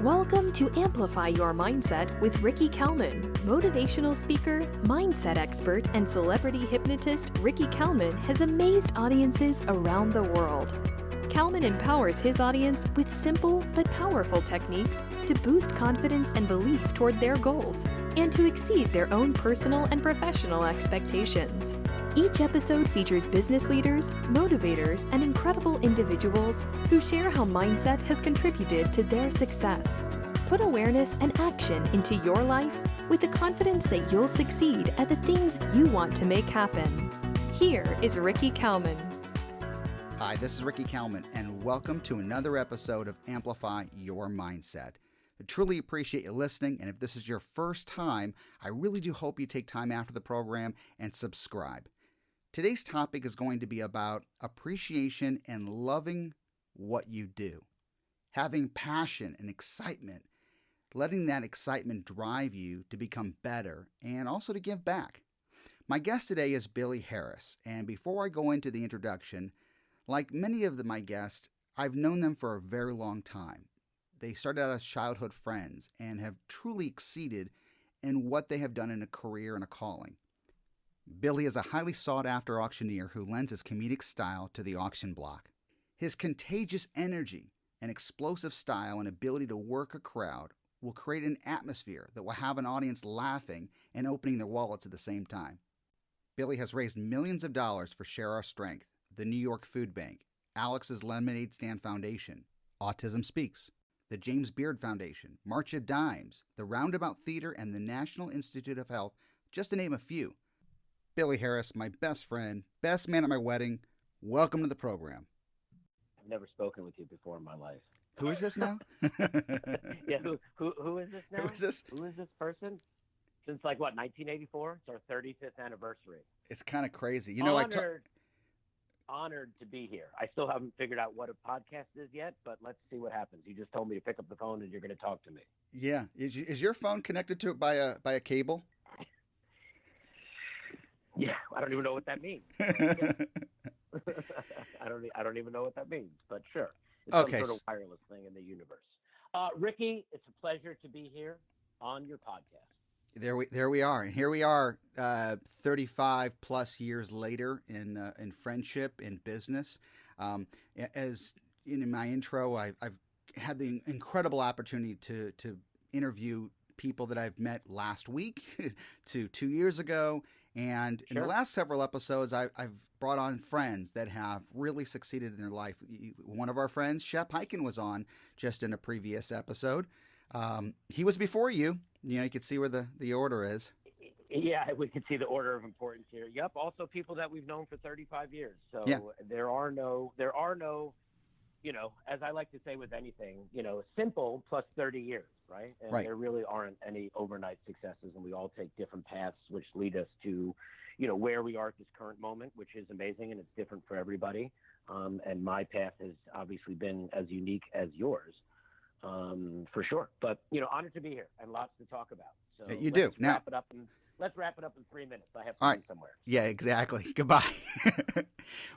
Welcome to Amplify Your Mindset with Ricky Kalmon. Motivational speaker, mindset expert, and celebrity hypnotist Ricky Kalmon has amazed audiences around the world. Kalmon empowers his audience with simple but powerful techniques to boost confidence and belief toward their goals and to exceed their own personal and professional expectations. Each episode features business leaders, motivators, and incredible individuals who share how mindset has contributed to their success. Put awareness and action into your life with the confidence that you'll succeed at the things you want to make happen. Here is Ricky Kalmon. Hi, this is Ricky Kalmon, and welcome to another episode of Amplify Your Mindset. I truly appreciate you listening, and if this is your first time, I really do hope you take time after the program and subscribe. Today's topic is going to be about appreciation and loving what you do. Having passion and excitement, letting that excitement drive you to become better and also to give back. My guest today is Billy Harris, and before I go into the introduction, like many of my guests, I've known them for a very long time. They started out as childhood friends and have truly exceeded in what they have done in a career and a calling. Billy is a highly sought-after auctioneer who lends his comedic style to the auction block. His contagious energy and explosive style and ability to work a crowd will create an atmosphere that will have an audience laughing and opening their wallets at the same time. Billy has raised millions of dollars for Share Our Strength, the New York Food Bank, Alex's Lemonade Stand Foundation, Autism Speaks, the James Beard Foundation, March of Dimes, the Roundabout Theatre, and the National Institute of Health, just to name a few. Billy Harris, my best friend, best man at my wedding, welcome to the program. I've never spoken with you before in my life. Who is this now? Yeah, who is this now? Who is this? Who is this person? Since 1984? It's our 35th anniversary. It's kind of crazy. Honored to be here. I still haven't figured out what a podcast is yet, but let's see what happens. You just told me to pick up the phone and you're going to talk to me. Yeah. Is your phone connected to it by a cable? Yeah, I don't even know what that means. I don't even know what that means, but sure. It's Okay. some sort of wireless thing in the universe. Ricky, it's a pleasure to be here on your podcast. There we are, and here we are, 35 plus years later in friendship, in business. As in my intro, I've had the incredible opportunity to interview people that I've met last week to 2 years ago. And in the last several episodes, I've brought on friends that have really succeeded in their life. One of our friends, Shep Hyken, was on just in a previous episode. He was before you. You could see where the order is. Yeah, we can see the order of importance here. Yep. Also, people that we've known for 35 years. So yeah. there are no, as I like to say with anything, simple plus 30 years, right? And right. There really aren't any overnight successes, and we all take different paths, which lead us to, where we are at this current moment, which is amazing, and it's different for everybody. And my path has obviously been as unique as yours, for sure. But, honored to be here and lots to talk about. So you do. Now, let's wrap it up in 3 minutes. I have all to right. be somewhere. Yeah, exactly. Goodbye.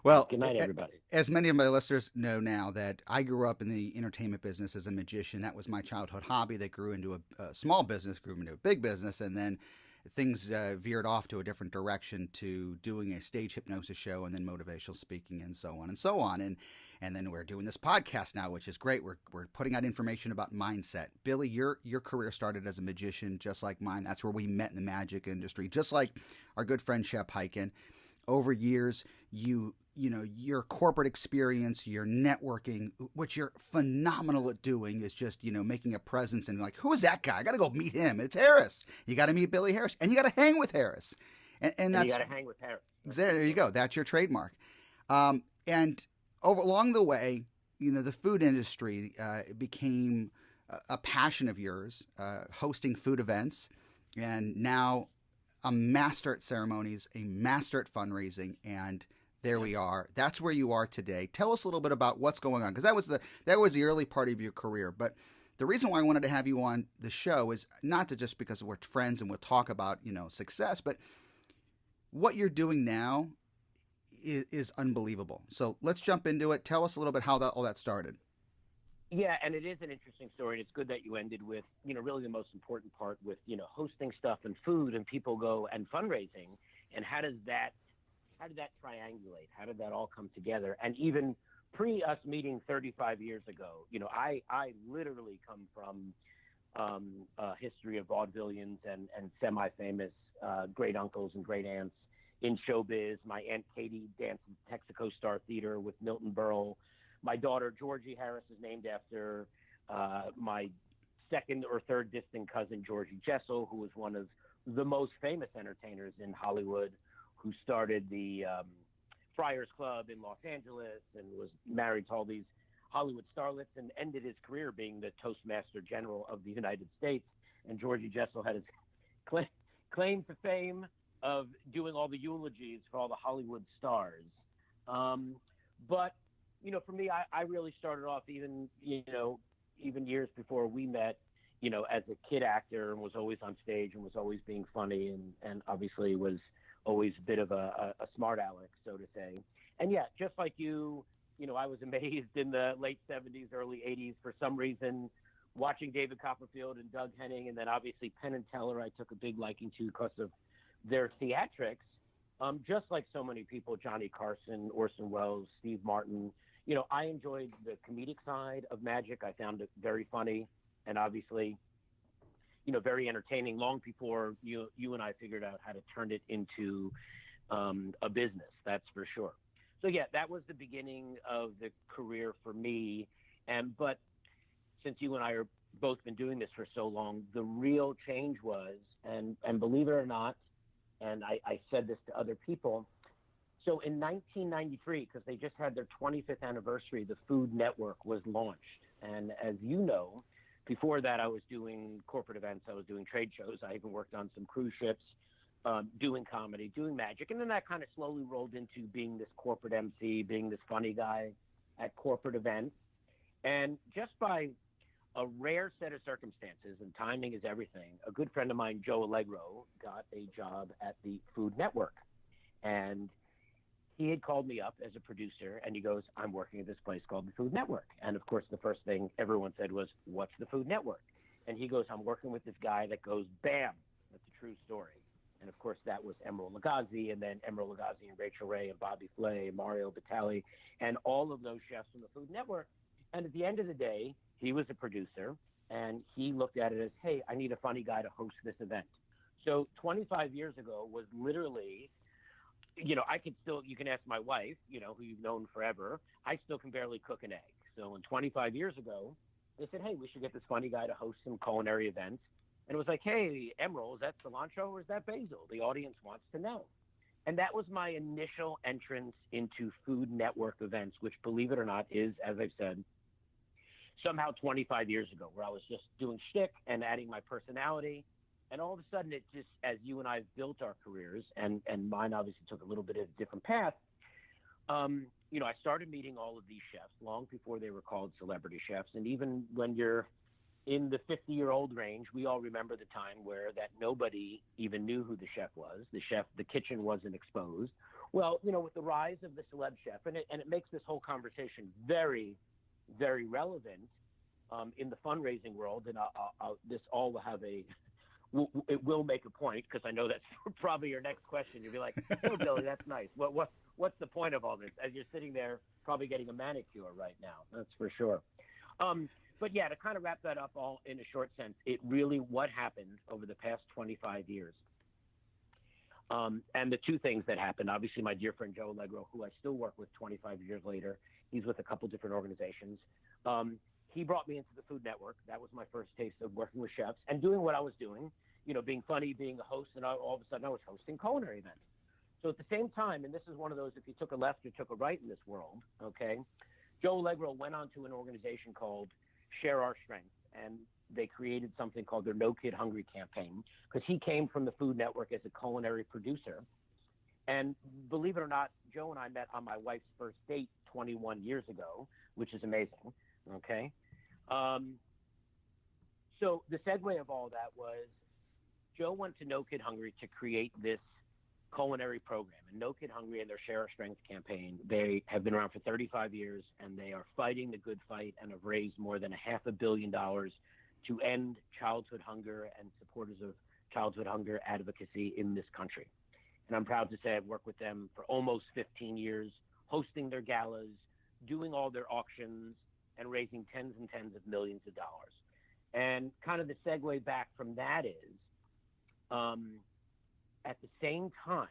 Well, good night, everybody. As many of my listeners know now, that I grew up in the entertainment business as a magician. That was my childhood hobby that grew into a small business, grew into a big business, and then things veered off to a different direction to doing a stage hypnosis show and then motivational speaking and so on and so on. And then we're doing this podcast now, which is great. We're putting out information about mindset. Billy, your career started as a magician, just like mine. That's where we met in the magic industry, just like our good friend Shep Hyken. Over years, your corporate experience, your networking, what you're phenomenal at doing is just, making a presence and like, who is that guy? I got to go meet him. It's Harris. You got to meet Billy Harris, and you got to hang with Harris. And that's, you got to hang with Harris. There you go. That's your trademark. And along the way, the food industry became a passion of yours, hosting food events, and now a master at ceremonies, a master at fundraising, and there we are. That's where you are today. Tell us a little bit about what's going on, because that was the early part of your career. But the reason why I wanted to have you on the show is not to just because we're friends and we'll talk about success, but what you're doing now is unbelievable. So let's jump into it. Tell us a little bit how all that started. Yeah, and it is an interesting story. And it's good that you ended with, really the most important part with, hosting stuff and food and people go and fundraising. And how did that triangulate? How did that all come together? And even pre us meeting 35 years ago, I literally come from a history of vaudevillians and semi-famous great uncles and great aunts in showbiz. My Aunt Katie danced at Texaco Star Theater with Milton Berle. My daughter Georgie Harris is named after my second or third distant cousin Georgie Jessel, who was one of the most famous entertainers in Hollywood, who started the Friars Club in Los Angeles and was married to all these Hollywood starlets and ended his career being the Toastmaster General of the United States. And Georgie Jessel had his claim to fame of doing all the eulogies for all the Hollywood stars. But, for me, I really started off even years before we met, as a kid actor, and was always on stage and was always being funny and obviously was always a bit of a smart aleck, so to say. And yeah, just like you, I was amazed in the late 70s, early 80s for some reason, watching David Copperfield and Doug Henning, and then obviously Penn and Teller I took a big liking to because of their theatrics. Just like so many people, Johnny Carson, Orson Welles, Steve Martin, I enjoyed the comedic side of magic. I found it very funny and obviously, very entertaining long before you and I figured out how to turn it into a business, that's for sure. So yeah, that was the beginning of the career for me. But since you and I are both been doing this for so long, the real change was, and believe it or not, and I said this to other people, so in 1993, because they just had their 25th anniversary, the Food Network was launched. And as you know, before that, I was doing corporate events. I was doing trade shows. I even worked on some cruise ships, doing comedy, doing magic. And then that kind of slowly rolled into being this corporate MC, being this funny guy at corporate events. And just by a rare set of circumstances, and timing is everything, a good friend of mine, Joe Allegro, got a job at the Food Network. And he had called me up as a producer, and he goes, I'm working at this place called the Food Network. And of course, the first thing everyone said was, what's the Food Network? And he goes, I'm working with this guy that goes, bam, that's a true story. And of course, that was Emeril Lagasse, and then Emeril Lagasse and Rachel Ray and Bobby Flay, Mario Batali, and all of those chefs from the Food Network. And at the end of the day, he was a producer, and he looked at it as, hey, I need a funny guy to host this event. So 25 years ago was literally, I could still, you can ask my wife, who you've known forever, I still can barely cook an egg. So when 25 years ago, they said, hey, we should get this funny guy to host some culinary events. And it was like, hey, Emeril, is that cilantro or is that basil? The audience wants to know. And that was my initial entrance into Food Network events, which, believe it or not, is, as I've said, somehow 25 years ago, where I was just doing shtick and adding my personality. And all of a sudden, it just, as you and I have built our careers, and mine obviously took a little bit of a different path, I started meeting all of these chefs long before they were called celebrity chefs. And even when you're in the 50-year-old range, we all remember the time where that nobody even knew who the chef was. The kitchen wasn't exposed. Well, with the rise of the celeb chef, and it makes this whole conversation very, very relevant in the fundraising world. And this all will have it will make a point, because I know that's probably your next question. You'll be like, oh, Billy, that's nice. What's the point of all this? As you're sitting there probably getting a manicure right now, that's for sure. But yeah, to kind of wrap that up all in a short sense, it really what happened over the past 25 years. And the two things that happened, obviously my dear friend Joe Allegro, who I still work with 25 years later, he's with a couple different organizations. He brought me into the Food Network. That was my first taste of working with chefs and doing what I was doing, being funny, being a host, and all of a sudden I was hosting culinary events. So at the same time, and this is one of those, if you took a left or took a right in this world, okay, Joe Allegro went on to an organization called Share Our Strength, and they created something called their No Kid Hungry campaign, because he came from the Food Network as a culinary producer. And believe it or not, Joe and I met on my wife's first date 21 years ago, which is amazing, okay? So the segue of all that was Joe went to No Kid Hungry to create this culinary program, and No Kid Hungry and their Share Our Strength campaign. They have been around for 35 years, and they are fighting the good fight and have raised more than $500 million to end childhood hunger and supporters of childhood hunger advocacy in this country. And I'm proud to say I've worked with them for almost 15 years, hosting their galas, doing all their auctions, and raising tens and tens of millions of dollars. And kind of the segue back from that is, at the same time,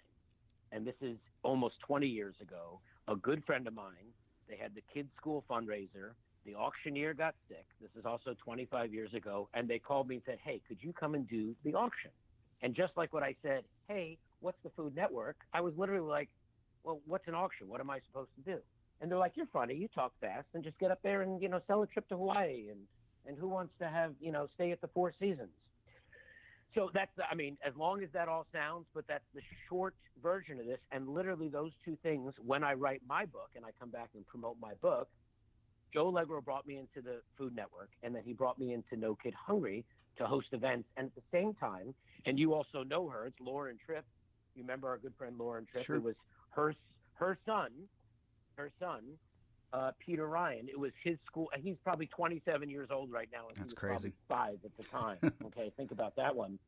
and this is almost 20 years ago, a good friend of mine, they had the kids' school fundraiser. The auctioneer got sick. This is also 25 years ago. And they called me and said, hey, could you come and do the auction? And just like what I said, hey, what's the Food Network? I was literally like, well, what's an auction? What am I supposed to do? And they're like, you're funny. You talk fast, and just get up there and, sell a trip to Hawaii. And who wants to have, stay at the Four Seasons? So that's, as long as that all sounds, but that's the short version of this. And literally those two things, when I write my book and I come back and promote my book, Joe Allegro brought me into the Food Network, and then he brought me into No Kid Hungry to host events. And at the same time, and you also know her, it's Lauren Tripp. You remember our good friend Lauren Tripp? Sure. It was her son, Peter Ryan. It was his school. He's probably 27 years old right now. And That's he was crazy. probably 5 at the time. Okay, think about that one.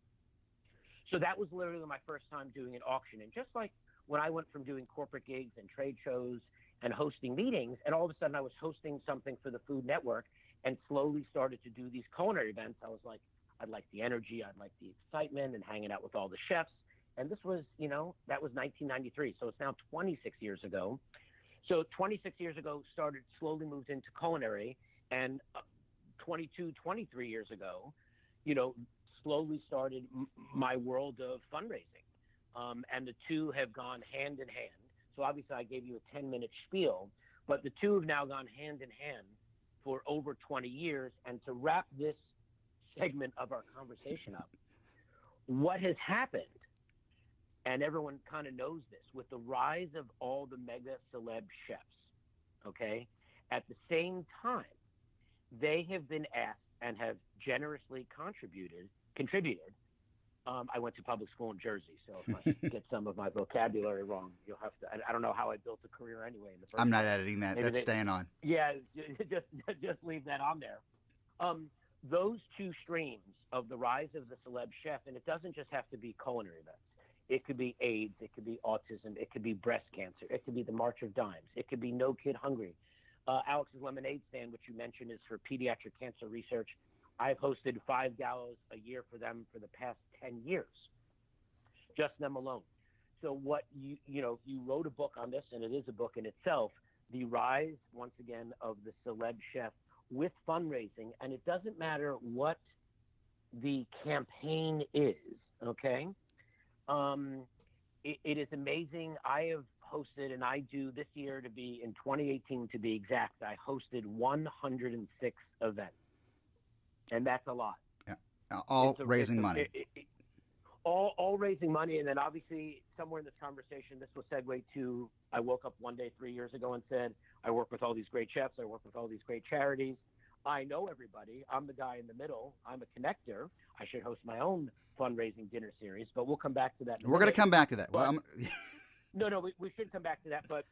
So that was literally my first time doing an auction. And just like when I went from doing corporate gigs and trade shows and hosting meetings, and all of a sudden I was hosting something for the Food Network and slowly started to do these culinary events, I was like, I'd like the energy, I'd like the excitement and hanging out with all the chefs. And this was, that was 1993. So it's now 26 years ago. So 26 years ago, slowly moved into culinary, and 23 years ago, slowly started my world of fundraising. And the two have gone hand in hand. So obviously I gave you a 10-minute spiel, but the two have now gone hand in hand for over 20 years. And to wrap this segment of our conversation up, what has happened, and everyone kind of knows this, with the rise of all the mega celeb chefs, okay, at the same time, they have been asked and have generously contributed. I went to public school in Jersey, so if I get some of my vocabulary wrong, you'll have to. I don't know how I built a career anyway. In the first I'm not place. editing that. That's staying on. Yeah, just leave that on there. Those two streams of the rise of the celeb chef, and it doesn't just have to be culinary events. It could be AIDS, it could be autism, it could be breast cancer, it could be the March of Dimes, it could be No Kid Hungry. Alex's Lemonade Stand, which you mentioned, is for pediatric cancer research. I've hosted 5 galas a year for them for the past 10 years, just them alone. So what you wrote a book on this, and it is a book in itself, the rise, once again, of the celeb chef with fundraising. And it doesn't matter what the campaign is, okay? It is amazing. I have hosted, and I do this year to be, in 2018 to be exact, I hosted 106 events. And that's a lot. Yeah. All raising money. All raising money. And then obviously somewhere in this conversation, this will segue to, I woke up one day 3 years ago and said, I work with all these great chefs. I work with all these great charities. I know everybody. I'm the guy in the middle. I'm a connector. I should host my own fundraising dinner series, but we'll come back to that. We're going to come back to that. But, no, we should come back to that, but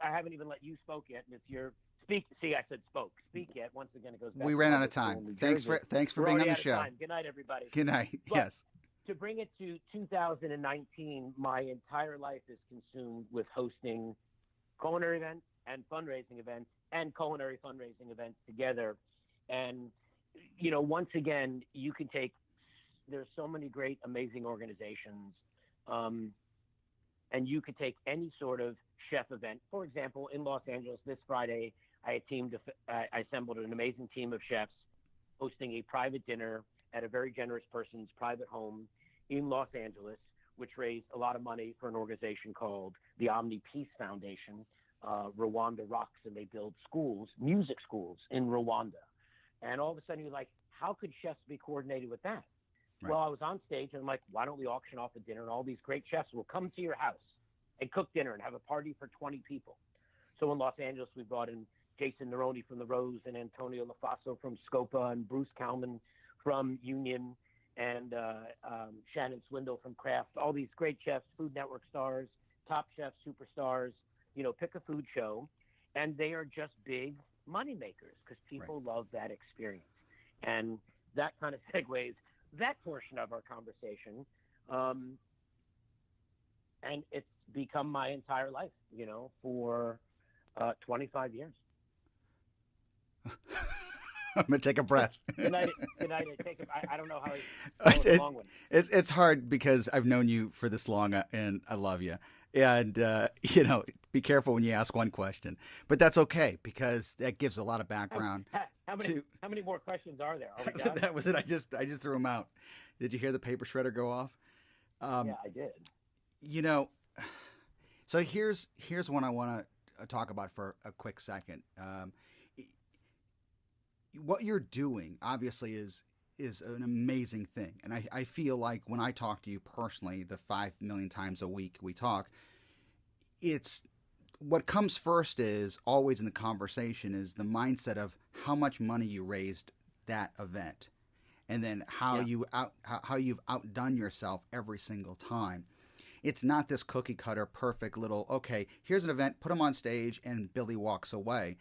I haven't even let you spoke yet, and it's your speak. See, I said spoke. Speak yet. Once again, it goes back. We ran out of time. Thanks for being on the show. Good night, everybody. Good night. But yes. To bring it to 2019, my entire life is consumed with hosting culinary events and fundraising events and culinary fundraising events together. And, once again, you can take, there's so many great, amazing organizations, and you could take any sort of chef event. For example, in Los Angeles this Friday, I assembled an amazing team of chefs hosting a private dinner at a very generous person's private home in Los Angeles, which raised a lot of money for an organization called the Omni Peace Foundation. Rwanda rocks, and they build schools, music schools in Rwanda. And all of a sudden you're like, how could chefs be coordinated with that? Right. Well, I was on stage and I'm like, why don't we auction off a dinner, and all these great chefs will come to your house and cook dinner and have a party for 20 people. So in Los Angeles, we brought in Jason Neroni from The Rose and Antonio LaFaso from Scopa and Bruce Kalman from Union. and Shannon Swindle from Kraft, all these great chefs, Food Network stars, Top Chef superstars, pick a food show, and they are just big money makers because people love that experience. And that kind of segues that portion of our conversation. And it's become my entire life, for 25 years. I'm going to take a breath. Good night. I don't know how it's a long one. It's hard because I've known you for this long and I love you. And, be careful when you ask one question. But that's okay because that gives a lot of background. How many more questions are there? Are we done? That was it. I just threw them out. Did you hear the paper shredder go off? Yeah, I did. So here's what I want to talk about for a quick second. What you're doing obviously is an amazing thing. And I feel like when I talk to you personally, the 5 million times a week we talk, it's what comes first is always in the conversation is the mindset of how much money you raised that event. And then how you've outdone yourself every single time. It's not this cookie cutter, perfect little, okay, here's an event, put them on stage and Billy walks away.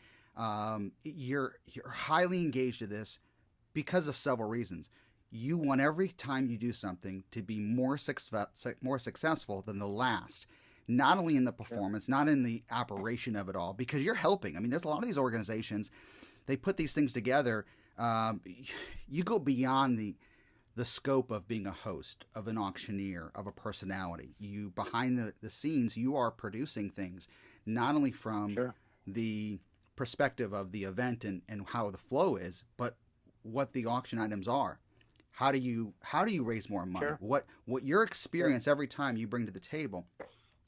You're highly engaged in this because of several reasons. You want every time you do something to be more successful than the last, not only in the performance, not in the operation of it all, because you're helping. I mean, there's a lot of these organizations, they put these things together. You go beyond the scope of being a host, of an auctioneer, of a personality. You behind the scenes, you are producing things, not only from the perspective of the event and how the flow is, but what the auction items are. How do you raise more money? What your experience every time you bring to the table.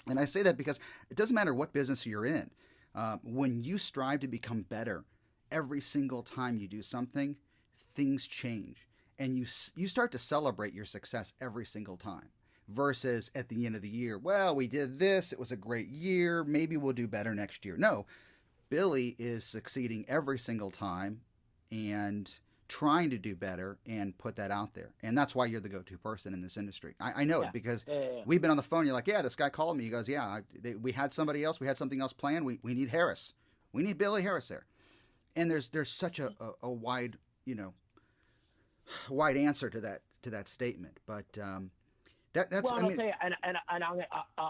And I say that because it doesn't matter what business you're in. When you strive to become better every single time you do something, things change. And you start to celebrate your success every single time versus at the end of the year, well, we did this. It was a great year. Maybe we'll do better next year. No, Billy is succeeding every single time and trying to do better and put that out there. And that's why you're the go-to person in this industry. I know it because we've been on the phone. You're like, this guy called me. He goes, we had somebody else. We had something else planned. We need Harris. We need Billy Harris there. And there's such a wide, wide answer to that statement. But that's. Well, I'll tell you, and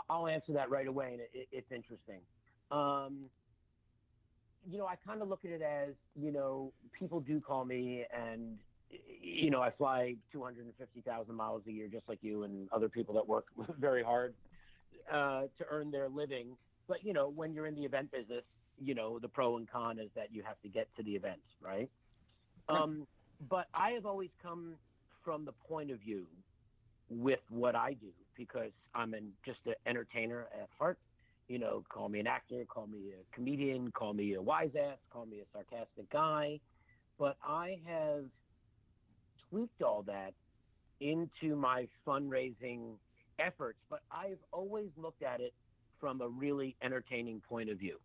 I'll answer that right away. And it's interesting. I kind of look at it as, people do call me and, I fly 250,000 miles a year, just like you and other people that work very hard to earn their living. But, when you're in the event business, the pro and con is that you have to get to the event, right? But I have always come from the point of view with what I do because I'm just an entertainer at heart. Call me an actor, call me a comedian, call me a wise ass, call me a sarcastic guy. But I have tweaked all that into my fundraising efforts. But I've always looked at it from a really entertaining point of view,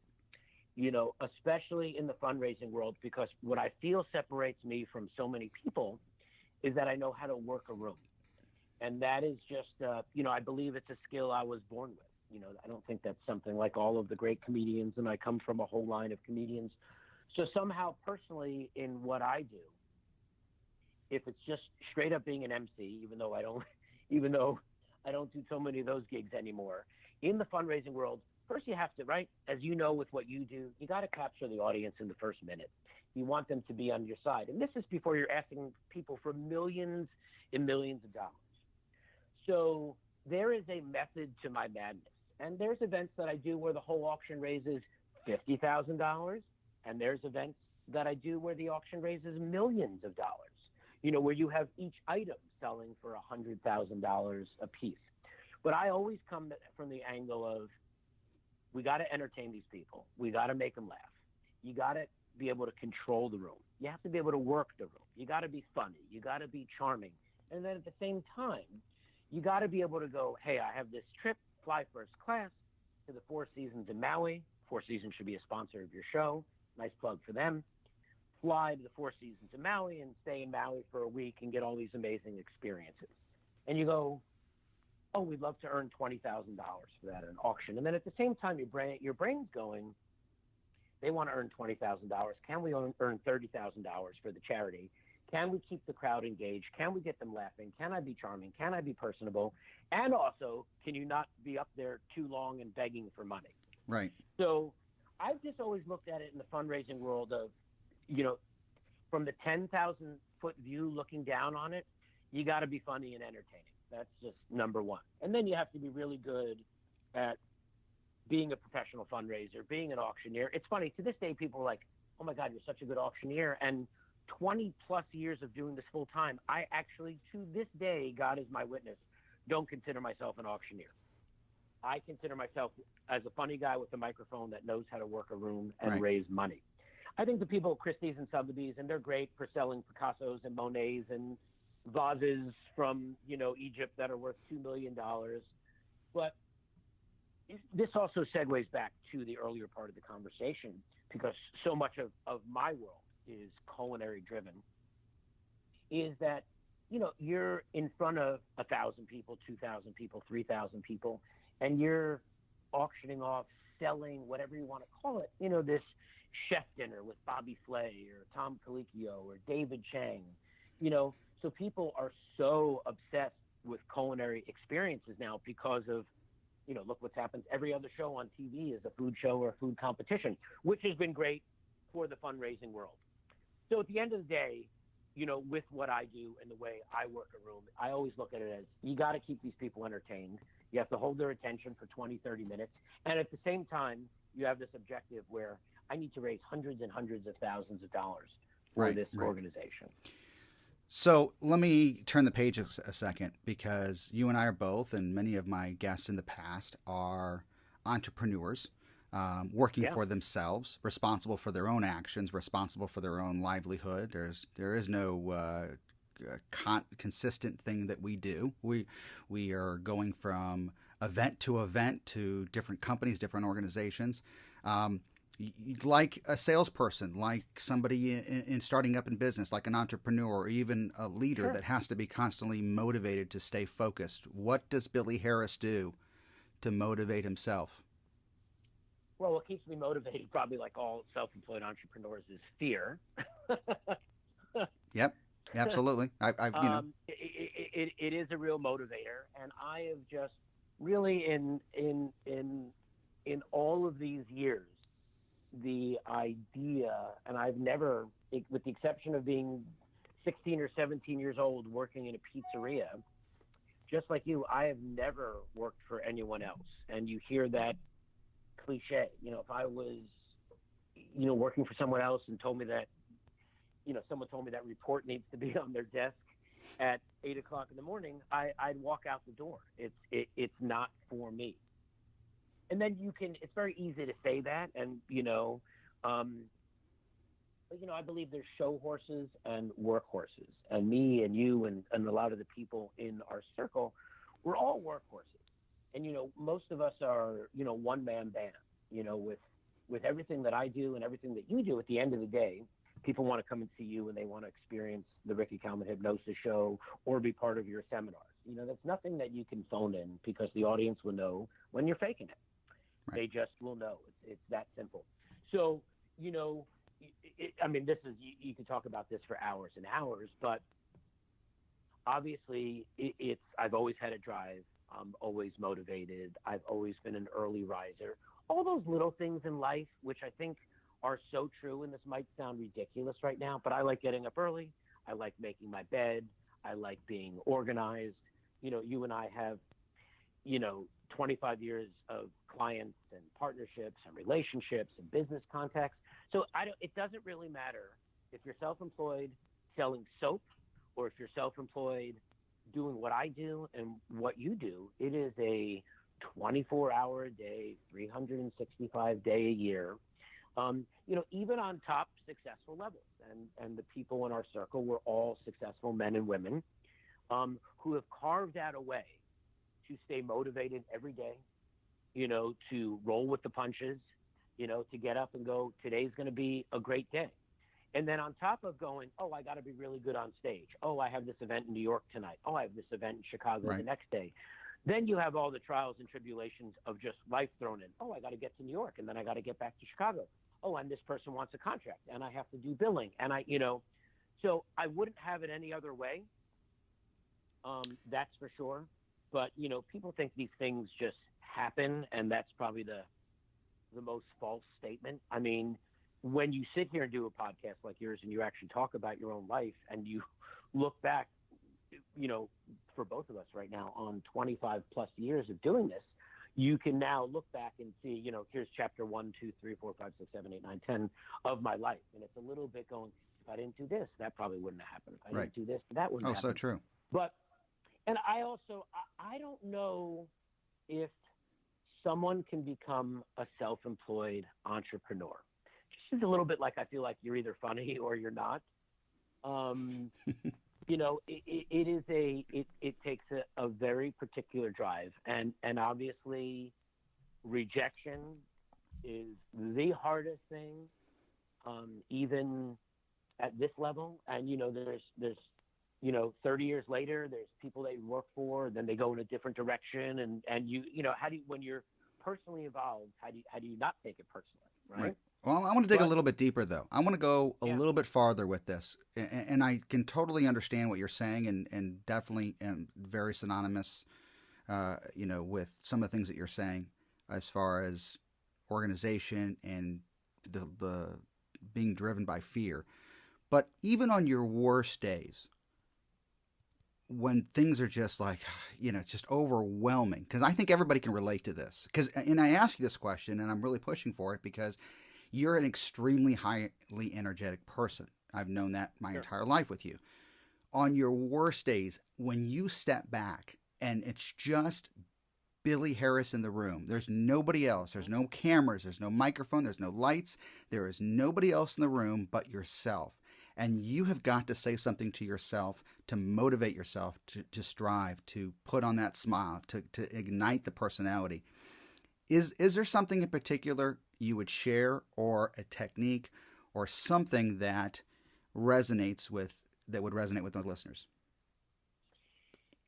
especially in the fundraising world, because what I feel separates me from so many people is that I know how to work a room. And that is just, I believe it's a skill I was born with. I don't think that's something like all of the great comedians, and I come from a whole line of comedians. So somehow personally in what I do, if it's just straight up being an MC, even though I don't do so many of those gigs anymore, in the fundraising world, first you have to, right, as you know with what you do, you got to capture the audience in the first minute. You want them to be on your side. And this is before you're asking people for millions and millions of dollars. So there is a method to my madness. And there's events that I do where the whole auction raises $50,000. And there's events that I do where the auction raises millions of dollars, where you have each item selling for $100,000 a piece. But I always come from the angle of, we got to entertain these people. We got to make them laugh. You got to be able to control the room. You have to be able to work the room. You got to be funny. You got to be charming. And then at the same time, you got to be able to go, hey, I have this trip, fly first class to the Four Seasons in Maui. Four Seasons should be a sponsor of your show. Nice plug for them. fly to the Four Seasons in Maui and stay in Maui for a week and get all these amazing experiences. And you go, oh, we'd love to earn $20,000 for that at an auction. And then at the same time, your brain's going, they want to earn $20,000. Can we earn $30,000 for the charity? Can we keep the crowd engaged? Can we get them laughing? Can I be charming? Can I be personable? And also, can you not be up there too long and begging for money? Right. So I've just always looked at it in the fundraising world of, from the 10,000-foot view looking down on it, you got to be funny and entertaining. That's just number one. And then you have to be really good at being a professional fundraiser, being an auctioneer. It's funny, to this day, people are like, oh my God, you're such a good auctioneer. And 20 plus years of doing this full time, I actually, to this day, God is my witness, don't consider myself an auctioneer. I consider myself as a funny guy with a microphone that knows how to work a room and raise money. I think the people at Christie's and Sotheby's, and they're great for selling Picassos and Monets and vases from, Egypt that are worth $2 million. But this also segues back to the earlier part of the conversation, because so much of my world is culinary driven, is that, you're in front of 1,000 people, 2,000 people, 3,000 people, and you're auctioning off, selling, whatever you want to call it, this chef dinner with Bobby Flay or Tom Colicchio or David Chang, so people are so obsessed with culinary experiences now because of, look what's happened. Every other show on TV is a food show or a food competition, which has been great for the fundraising world. So at the end of the day, with what I do and the way I work a room, I always look at it as you got to keep these people entertained. You have to hold their attention for 20, 30 minutes. And at the same time, you have this objective where I need to raise hundreds and hundreds of thousands of dollars for this organization. So let me turn the page a second, because you and I are both, and many of my guests in the past are entrepreneurs, working for themselves, responsible for their own actions, responsible for their own livelihood. There is no consistent thing that we do. We are going from event to different companies, different organizations. Like a salesperson, like somebody in starting up in business, like an entrepreneur, or even a leader that has to be constantly motivated to stay focused. What does Billy Harris do to motivate himself? Well, what keeps me motivated, probably like all self-employed entrepreneurs, is fear. Yep, absolutely. It is a real motivator, and I have just really in all of these years, the idea, and I've never, with the exception of being 16 or 17 years old working in a pizzeria, just like you, I have never worked for anyone else. And you hear that cliche, if I was, working for someone else and told me that, someone told me that report needs to be on their desk at 8 o'clock in the morning, I'd walk out the door. It's not for me. And then it's very easy to say that. And, I believe there's show horses and work horses, and me and you and a lot of the people in our circle, we're all work horses. And, most of us are, one-man band, with everything that I do and everything that you do. At the end of the day, people want to come and see you, and they want to experience the Ricky Kalmon Hypnosis Show or be part of your seminars. That's nothing that you can phone in, because the audience will know when you're faking it. They just will know. It's that simple. So, this is, you can talk about this for hours and hours, but obviously I've always had a drive. I'm always motivated. I've always been an early riser. All those little things in life, which I think are so true, and this might sound ridiculous right now, but I like getting up early. I like making my bed. I like being organized. You and I have, 25 years of clients and partnerships and relationships and business contacts. So it doesn't really matter if you're self-employed selling soap, or if you're self-employed doing what I do and what you do. It is a 24-hour a day, 365-day a year. Even on top successful levels, and the people in our circle, we're all successful men and women who have carved out a way to stay motivated every day, to roll with the punches, to get up and go, today's going to be a great day. And then on top of going, oh, I got to be really good on stage. Oh, I have this event in New York tonight. Oh, I have this event in Chicago the next day. Then you have all the trials and tribulations of just life thrown in. Oh, I got to get to New York, and then I got to get back to Chicago. Oh, and this person wants a contract, and I have to do billing. And so I wouldn't have it any other way. That's for sure. But, people think these things just happen, and that's probably the most false statement. I mean, when you sit here and do a podcast like yours and you actually talk about your own life and you look back, for both of us right now on 25 plus years of doing this, you can now look back and see, here's chapter 1, 2, 3, 4, 5, 6, 7, 8, 9, 10 of my life. And it's a little bit going, if I didn't do this, that probably wouldn't have happened. If I didn't do this, that wouldn't happen. Oh, so true. But, and I don't know if someone can become a self-employed entrepreneur. Just a little bit like I feel like you're either funny or you're not. It takes a very particular drive, and obviously rejection is the hardest thing, even at this level. And there's 30 years later, there's people that you work for, then they go in a different direction, and how do you, when you're personally involved, how do you not take it personally, right? Well, I want to dig a little bit deeper, though. I want to go a little bit farther with this. And I can totally understand what you're saying and definitely am very synonymous, with some of the things that you're saying as far as organization and the being driven by fear. But even on your worst days, when things are just like, just overwhelming, because I think everybody can relate to this. And I ask you this question, and I'm really pushing for it because you're an extremely highly energetic person. I've known that my entire life with you. On your worst days, when you step back and it's just Billy Harris in the room, there's nobody else. There's no cameras. There's no microphone. There's no lights. There is nobody else in the room but yourself. And you have got to say something to yourself to motivate yourself to strive, to put on that smile, to ignite the personality. Is there something in particular you would share, or a technique or something that would resonate with the listeners?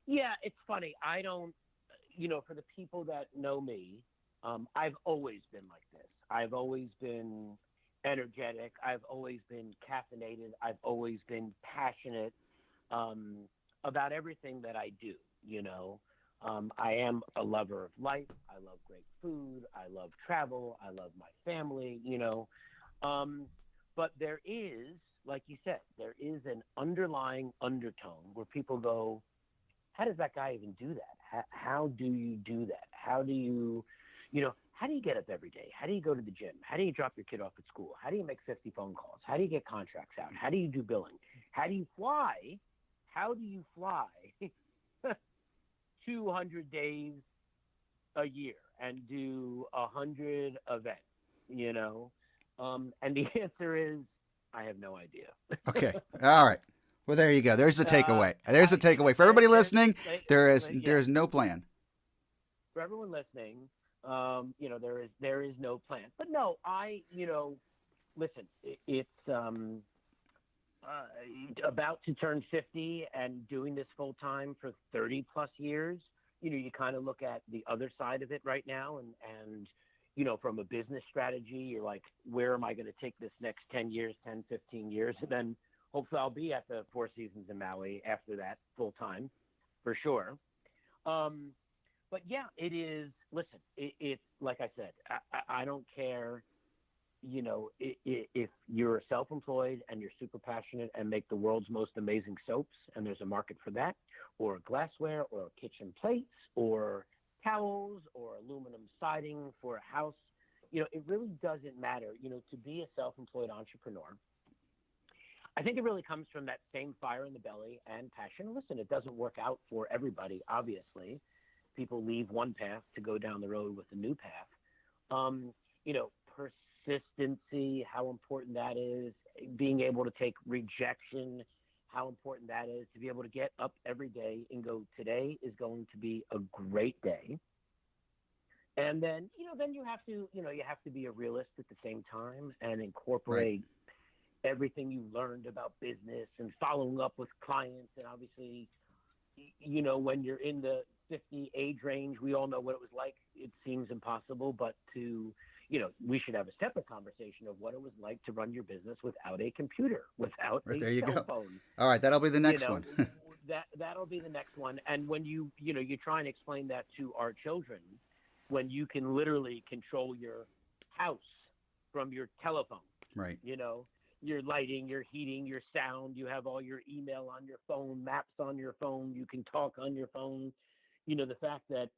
Yeah, it's funny. I don't, for the people that know me, I've always been like this. I've always been energetic. I've always been caffeinated. I've always been passionate about everything that I do, I am a lover of life. I love great food. I love travel. I love my family, but there is, like you said, there is an underlying undertone where people go, how does that guy even do that? How do you do that? How do you get up every day? How do you go to the gym? How do you drop your kid off at school? How do you make 50 phone calls? How do you get contracts out? How do you do billing? How do you fly? 200 days a year and do 100 events, and the answer is, I have no idea. Okay. All right. Well, there you go. There's the takeaway. There's the takeaway. For everybody listening, there is no plan. For everyone listening, there is no plan. But no, listen, it's about to turn 50 and doing this full time for 30 plus years. You kind of look at the other side of it right now, and from a business strategy, you're like, where am I going to take this next 10 years, 10, 15 years? And then hopefully I'll be at the Four Seasons in Maui after that full time for sure. But yeah, it is, listen, it's like I said, I don't care, if you're self-employed and you're super passionate and make the world's most amazing soaps, and there's a market for that, or glassware, or kitchen plates, or towels, or aluminum siding for a house, it really doesn't matter, to be a self-employed entrepreneur. I think it really comes from that same fire in the belly and passion. Listen, it doesn't work out for everybody, obviously. People leave one path to go down the road with a new path. Persistency, how important that is, being able to take rejection, how important that is, to be able to get up every day and go, today is going to be a great day. And then, then you have to be a realist at the same time and incorporate, everything you learned about business and following up with clients. And obviously, when you're in the 50 age range, we all know what it was like. It seems impossible, but we should have a separate conversation of what it was like to run your business without a computer, without Right, a there you cell go. phone. All right, that'll be the next one. That'll be the next one. And when you try and explain that to our children, when you can literally control your house from your telephone, Right. Your lighting, your heating, your sound, you have all your email on your phone, maps on your phone, you can talk on your phone. The fact that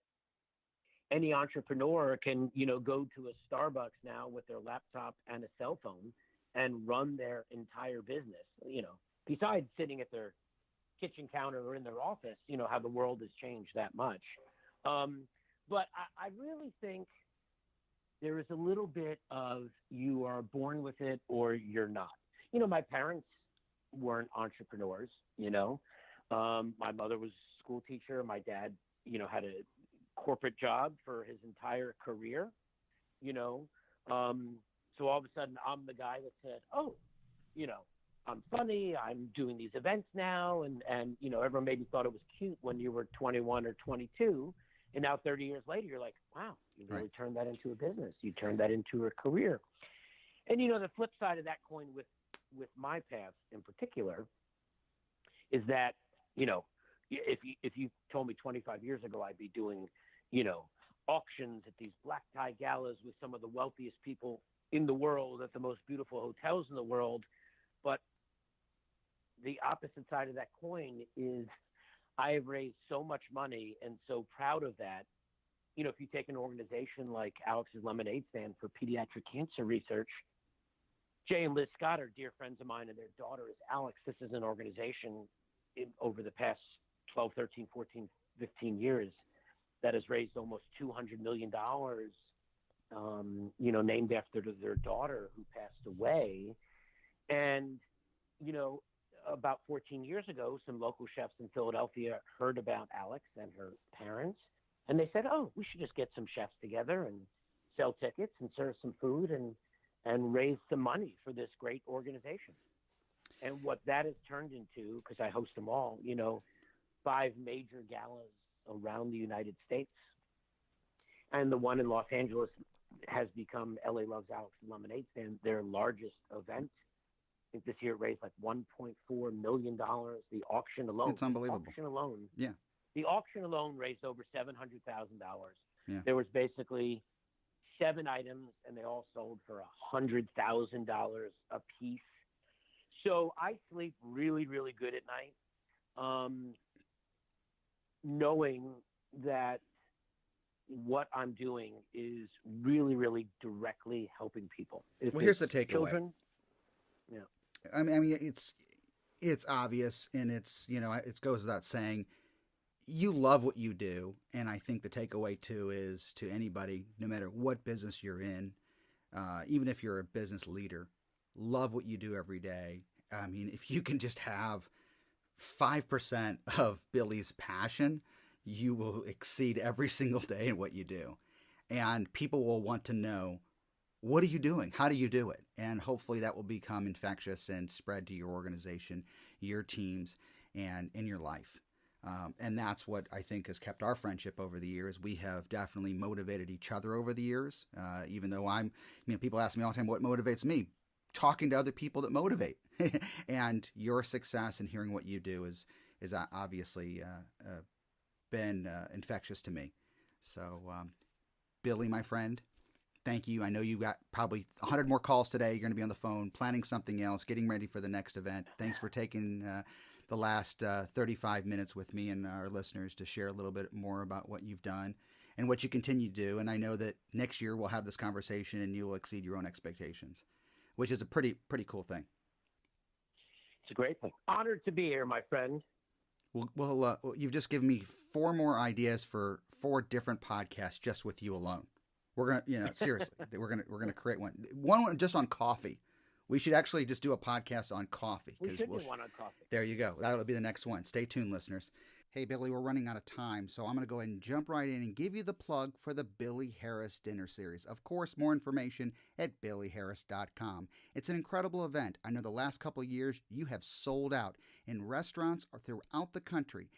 any entrepreneur can, go to a Starbucks now with their laptop and a cell phone and run their entire business, besides sitting at their kitchen counter or in their office, how the world has changed that much. But I really think there is a little bit of you are born with it or you're not. My parents weren't entrepreneurs, my mother was a school teacher. My dad, had a corporate job for his entire career, so all of a sudden I'm the guy that said, oh, I'm funny, I'm doing these events now. And everyone maybe thought it was cute when you were 21 or 22. And now 30 years later, you're like, wow, you really turned that into a business. You turned that into a career. And, the flip side of that coin with my path in particular is that, if you told me 25 years ago I'd be doing, auctions at these black tie galas with some of the wealthiest people in the world at the most beautiful hotels in the world. But the opposite side of that coin is I have raised so much money and so proud of that. If you take an organization like Alex's Lemonade Stand for pediatric cancer research, Jay and Liz Scott are dear friends of mine, and their daughter is Alex. This is an organization over the past 12, 13, 14, 15 years that has raised almost $200 million, named after their daughter who passed away. And, about 14 years ago, some local chefs in Philadelphia heard about Alex and her parents, and they said, oh, we should just get some chefs together and sell tickets and serve some food and raise some money for this great organization. And what that has turned into, because I host them all, 5 major galas around the United States. And the one in Los Angeles has become LA Loves Alex Lemonade Stand, their largest event. I think this year it raised like $1.4 million. The auction alone. It's unbelievable. The auction alone raised over $700,000. Yeah. There was basically 7 items, and they all sold for $100,000 a piece. So I sleep really, really good at night, knowing that what I'm doing is really, really directly helping people. Here's the takeaway. Children, I mean, it's obvious, and it goes without saying, you love what you do. And I think the takeaway too is to anybody, no matter what business you're in, even if you're a business leader, love what you do every day. I mean, if you can just have 5% of Billy's passion, you will exceed every single day in what you do. And people will want to know, what are you doing? How do you do it? And hopefully that will become infectious and spread to your organization, your teams, and in your life. And that's what I think has kept our friendship over the years. We have definitely motivated each other over the years, even though people ask me all the time, what motivates me? Talking to other people that motivate. And your success and hearing what you do is obviously been infectious to me. So, Billy, my friend, thank you. I know you got probably 100 more calls today. You're going to be on the phone, planning something else, getting ready for the next event. Thanks for taking the last 35 minutes with me and our listeners to share a little bit more about what you've done and what you continue to do. And I know that next year we'll have this conversation and you will exceed your own expectations, which is a pretty cool thing. It's a great thing. Honored to be here, my friend. Well, you've just given me 4 more ideas for 4 different podcasts just with you alone. We're gonna, seriously, we're gonna create one just on coffee. We should actually just do a podcast on coffee. We should do one on coffee. There you go. That'll be the next one. Stay tuned, listeners. Hey, Billy, we're running out of time, so I'm going to go ahead and jump right in and give you the plug for the Billy Harris Dinner Series. Of course, more information at billyharris.com. It's an incredible event. I know the last couple of years you have sold out in restaurants or throughout the country.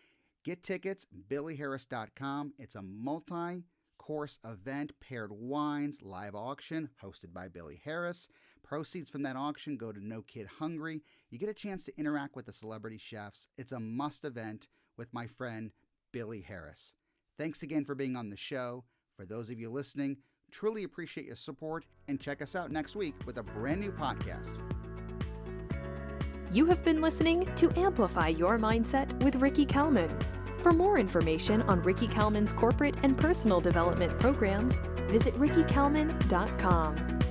Get tickets, billyharris.com. It's a multi-course event, paired wines, live auction hosted by Billy Harris. Proceeds from that auction go to No Kid Hungry. You get a chance to interact with the celebrity chefs. It's a must event with my friend Billy Harris. Thanks again for being on the show. For those of you listening, truly appreciate your support, and check us out next week with a brand new podcast. You have been listening to Amplify Your Mindset with Ricky Kalmon. For more information on Ricky Kalmon's corporate and personal development programs, visit rickykalmon.com.